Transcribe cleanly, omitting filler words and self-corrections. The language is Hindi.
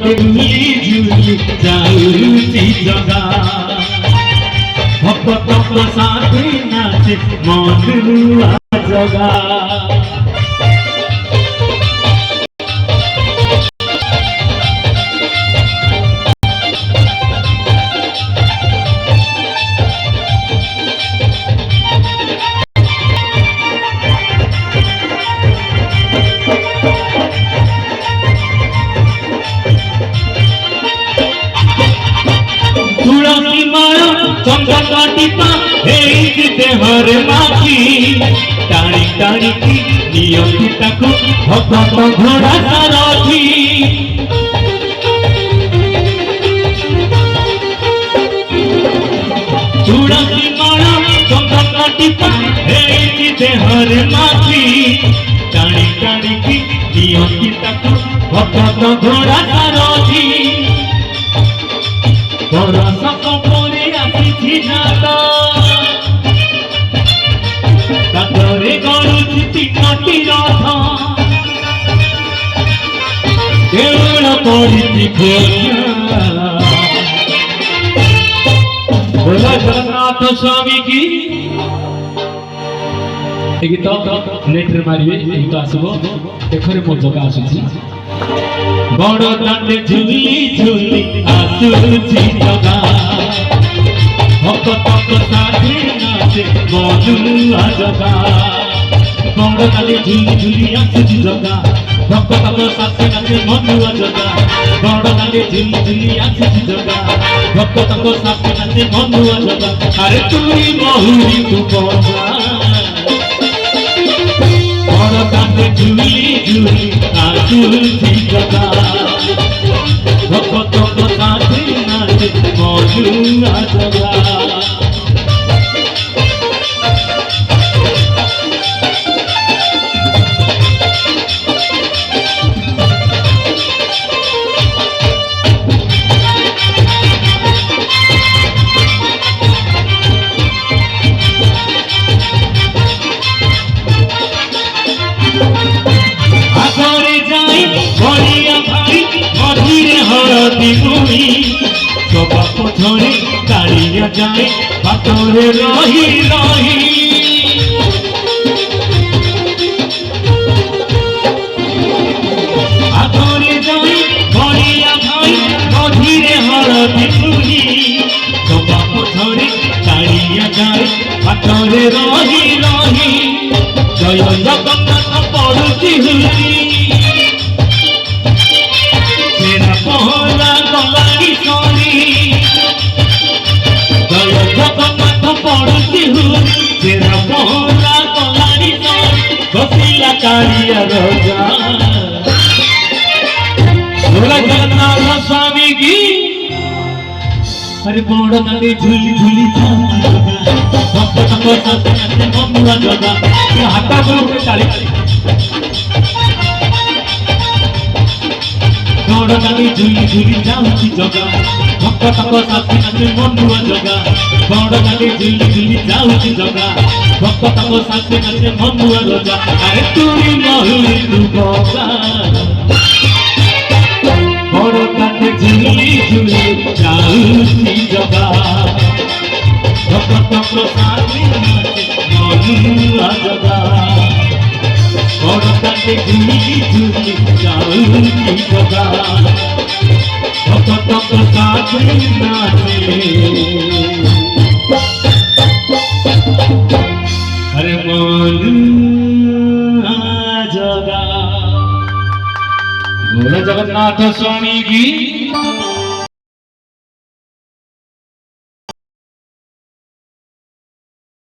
ঝুলি ঝুলি যাউছি জগা ভক্ত সাথে নাচে মনুয়া জগা देहरे माखी टाणी टाणी की नियति ताकू भक्त घोड़ा सारथी तुलसी माला चंद्र टीपा देहरे माखी टाणी टाणी की नियति ताकू भक्त घोड़ा सारथी बरस कपरे आसी जाता तातरे गरुची तीनटी रथ देउल पड़िछि खोजा बोला जगन्नाथ स्वामी की गीत नेट रे मारिबे गीत आसबो देखरे मो जगह आसुछि बड़ दांडे झुली झुली आसुछि जगा भक्त साथी नाचे मनुआ जगा बड़ दांडे झुली झुली आसुछि जगा भक्त साथी नाचे मनुआ जगा बड़ दांडे झुली झुली आसुछि जगा भक्त साथी नाचे मनुआ जगा अरे तुई बहुरी तू बजा बड़ दांडे झुली झुली आसुछि जगा भक्त साथी नाचे मनुआ जगा पथरे कालिया जाए बातरे रही रही आधरे जाए बड़िया भाई मझिरे हरदी पुरी सभा पथरे कालिया जाए बातरे रही रही जय जगन्नाथ पड़ुछि हुरी सेना पहरा गलानी सरी जय जगन्नाथ पड़ुछि हुरी सेना पहरा गलानी सरी बसिला कालिया रजा बोला जगन्नाथ स्वामी की अरे बड़ दांडे झुली झुली भक्त साथी मनुआ जगा हाथ गोड़ ताली बड़ दांडे झुली झुली जाउछि जगा भक्त साथी नाचे मनुआ जगा बड़ दांडे झुली झुली जाउछि जगा भक्त साथी नाचे मनुआ जगा अरे तुई बहुरी तू बजा बड़ दांडे झुली झुली जाउछि जगा भक्त साथी नाचे मनुआ जगा बड़ दांडे झुली झुली जाउछि जगा भक्त साथी नाचे अरे मनुआ जगा बोला जगन्नाथ स्वामी की।